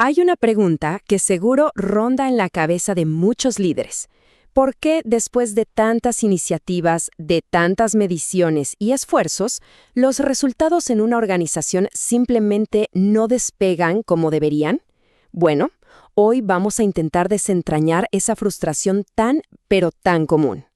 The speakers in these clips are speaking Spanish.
Hay una pregunta que seguro ronda en la cabeza de muchos líderes. ¿Por qué después de tantas iniciativas, de tantas mediciones y esfuerzos, los resultados en una organización simplemente no despegan como deberían? Bueno, hoy vamos a intentar desentrañar esa frustración tan, pero tan común.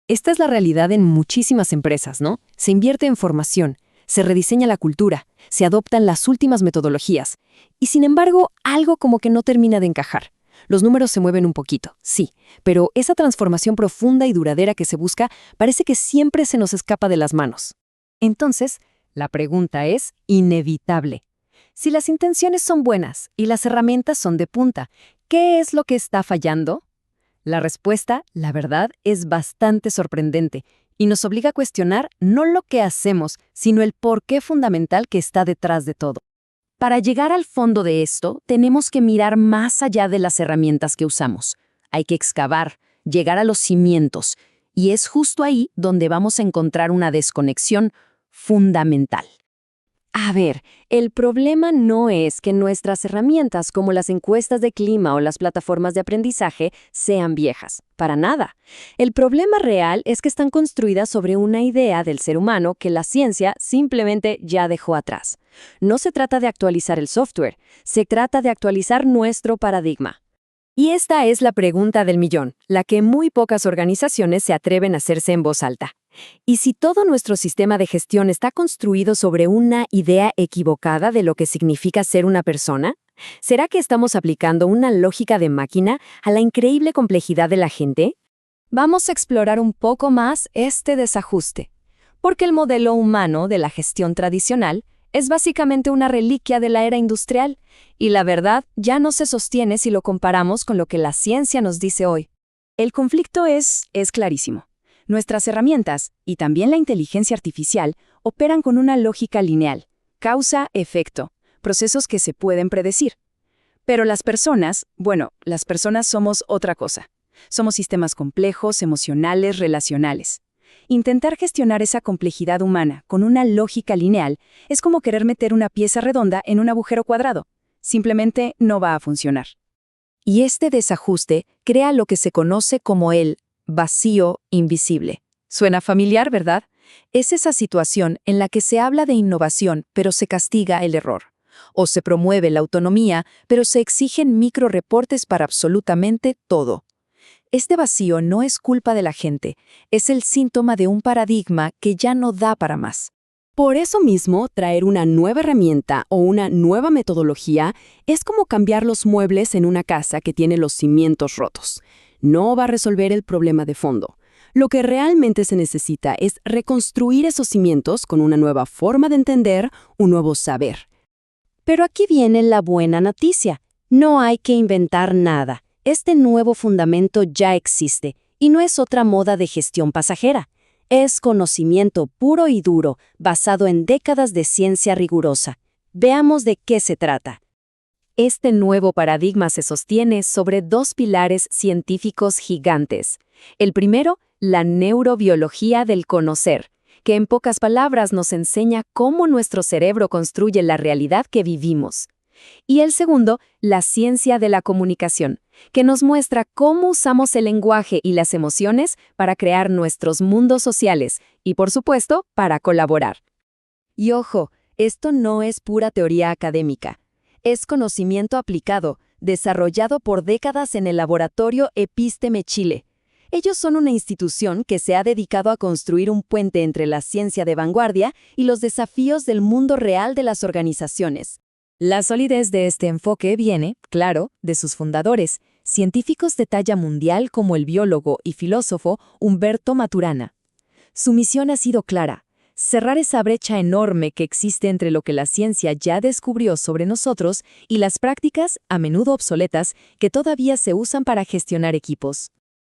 Esta es la realidad en muchísimas empresas, ¿no? Se invierte en formación, se rediseña la cultura, se adoptan las últimas metodologías, y sin embargo, algo como que no termina de encajar. Los números se mueven un poquito, sí, pero esa transformación profunda y duradera que se busca parece que siempre se nos escapa de las manos. Entonces, la pregunta es inevitable. Si las intenciones son buenas y las herramientas son de punta, ¿qué es lo que está fallando? La respuesta, la verdad, es bastante sorprendente y nos obliga a cuestionar no lo que hacemos, sino el porqué fundamental que está detrás de todo. Para llegar al fondo de esto, tenemos que mirar más allá de las herramientas que usamos. Hay que excavar, llegar a los cimientos, y es justo ahí donde vamos a encontrar una desconexión fundamental. A ver, el problema no es que nuestras herramientas como las encuestas de clima o las plataformas de aprendizaje sean viejas, para nada. El problema real es que están construidas sobre una idea del ser humano que la ciencia simplemente ya dejó atrás. No se trata de actualizar el software, se trata de actualizar nuestro paradigma. Y esta es la pregunta del millón, la que muy pocas organizaciones se atreven a hacerse en voz alta. ¿Y si todo nuestro sistema de gestión está construido sobre una idea equivocada de lo que significa ser una persona? ¿Será que estamos aplicando una lógica de máquina a la increíble complejidad de la gente? Vamos a explorar un poco más este desajuste, porque el modelo humano de la gestión tradicional es básicamente una reliquia de la era industrial, y la verdad ya no se sostiene si lo comparamos con lo que la ciencia nos dice hoy. El conflicto es clarísimo. Nuestras herramientas, y también la inteligencia artificial, operan con una lógica lineal, causa-efecto, procesos que se pueden predecir. Pero las personas somos otra cosa. Somos sistemas complejos, emocionales, relacionales. Intentar gestionar esa complejidad humana con una lógica lineal es como querer meter una pieza redonda en un agujero cuadrado. Simplemente no va a funcionar. Y este desajuste crea lo que se conoce como el vacío invisible. Suena familiar, ¿verdad? Es esa situación en la que se habla de innovación, pero se castiga el error. O se promueve la autonomía, pero se exigen microreportes para absolutamente todo. Este vacío no es culpa de la gente, es el síntoma de un paradigma que ya no da para más. Por eso mismo, traer una nueva herramienta o una nueva metodología es como cambiar los muebles en una casa que tiene los cimientos rotos. No va a resolver el problema de fondo. Lo que realmente se necesita es reconstruir esos cimientos con una nueva forma de entender, un nuevo saber. Pero aquí viene la buena noticia. No hay que inventar nada. Este nuevo fundamento ya existe, y no es otra moda de gestión pasajera. Es conocimiento puro y duro, basado en décadas de ciencia rigurosa. Veamos de qué se trata. Este nuevo paradigma se sostiene sobre dos pilares científicos gigantes. El primero, la neurobiología del conocer, que en pocas palabras nos enseña cómo nuestro cerebro construye la realidad que vivimos. Y el segundo, la ciencia de la comunicación, que nos muestra cómo usamos el lenguaje y las emociones para crear nuestros mundos sociales y, por supuesto, para colaborar. Y ojo, esto no es pura teoría académica. Es conocimiento aplicado, desarrollado por décadas en el laboratorio Episteme Chile. Ellos son una institución que se ha dedicado a construir un puente entre la ciencia de vanguardia y los desafíos del mundo real de las organizaciones. La solidez de este enfoque viene, claro, de sus fundadores, científicos de talla mundial como el biólogo y filósofo Humberto Maturana. Su misión ha sido clara: cerrar esa brecha enorme que existe entre lo que la ciencia ya descubrió sobre nosotros y las prácticas, a menudo obsoletas, que todavía se usan para gestionar equipos.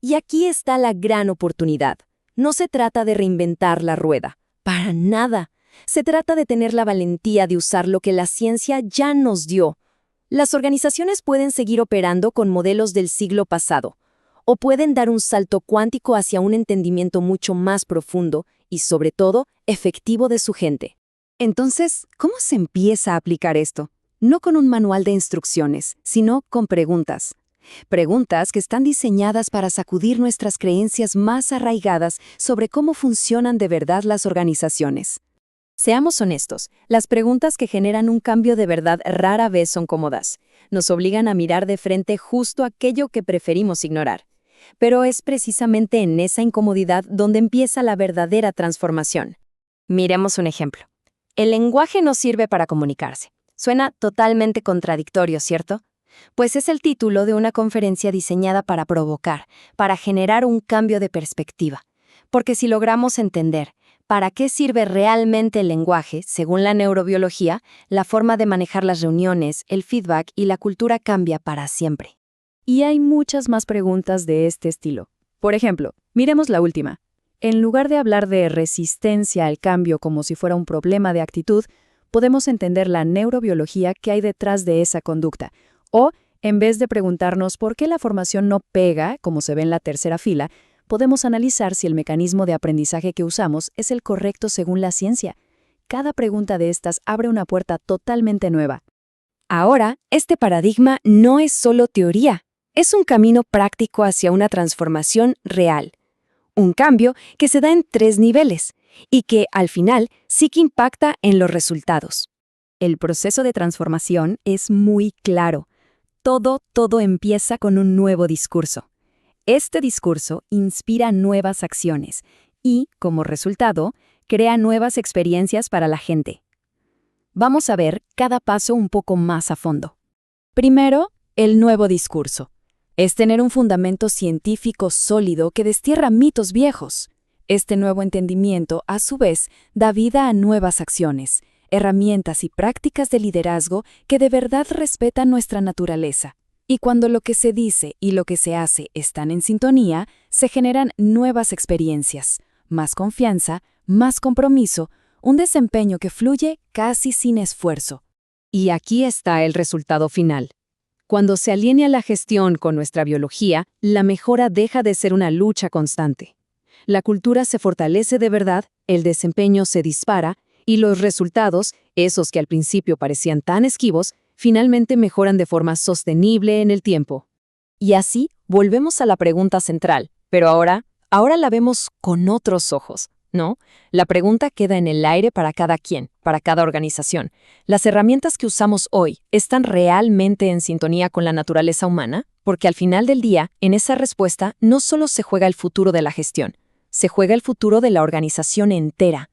Y aquí está la gran oportunidad. No se trata de reinventar la rueda, para nada. Se trata de tener la valentía de usar lo que la ciencia ya nos dio. Las organizaciones pueden seguir operando con modelos del siglo pasado, o pueden dar un salto cuántico hacia un entendimiento mucho más profundo y, sobre todo, efectivo de su gente. Entonces, ¿cómo se empieza a aplicar esto? no con un manual de instrucciones, sino con preguntas. Preguntas que están diseñadas para sacudir nuestras creencias más arraigadas sobre cómo funcionan de verdad las organizaciones. Seamos honestos, las preguntas que generan un cambio de verdad rara vez son cómodas. Nos obligan a mirar de frente justo aquello que preferimos ignorar. Pero es precisamente en esa incomodidad donde empieza la verdadera transformación. Miremos un ejemplo. El lenguaje no sirve para comunicarse. Suena totalmente contradictorio, ¿cierto? Pues es el título de una conferencia diseñada para provocar, para generar un cambio de perspectiva. Porque si logramos entender para qué sirve realmente el lenguaje, según la neurobiología, la forma de manejar las reuniones, el feedback y la cultura cambia para siempre. Y hay muchas más preguntas de este estilo. Por ejemplo, miremos la última. En lugar de hablar de resistencia al cambio como si fuera un problema de actitud, podemos entender la neurobiología que hay detrás de esa conducta. O, en vez de preguntarnos por qué la formación no pega, como se ve en la tercera fila, podemos analizar si el mecanismo de aprendizaje que usamos es el correcto según la ciencia. Cada pregunta de estas abre una puerta totalmente nueva. Ahora, este paradigma no es solo teoría, es un camino práctico hacia una transformación real. Un cambio que se da en 3 niveles y que, al final, sí que impacta en los resultados. El proceso de transformación es muy claro. Todo empieza con un nuevo discurso. Este discurso inspira nuevas acciones y, como resultado, crea nuevas experiencias para la gente. Vamos a ver cada paso un poco más a fondo. Primero, el nuevo discurso. Es tener un fundamento científico sólido que destierra mitos viejos. Este nuevo entendimiento, a su vez, da vida a nuevas acciones, herramientas y prácticas de liderazgo que de verdad respetan nuestra naturaleza. Y cuando lo que se dice y lo que se hace están en sintonía, se generan nuevas experiencias, más confianza, más compromiso, un desempeño que fluye casi sin esfuerzo. Y aquí está el resultado final. Cuando se alinea la gestión con nuestra biología, la mejora deja de ser una lucha constante. La cultura se fortalece de verdad, el desempeño se dispara y los resultados, esos que al principio parecían tan esquivos, finalmente mejoran de forma sostenible en el tiempo. Y así, volvemos a la pregunta central, pero ahora la vemos con otros ojos, ¿no? La pregunta queda en el aire para cada quien, para cada organización. ¿Las herramientas que usamos hoy están realmente en sintonía con la naturaleza humana? Porque al final del día, en esa respuesta, no solo se juega el futuro de la gestión, se juega el futuro de la organización entera.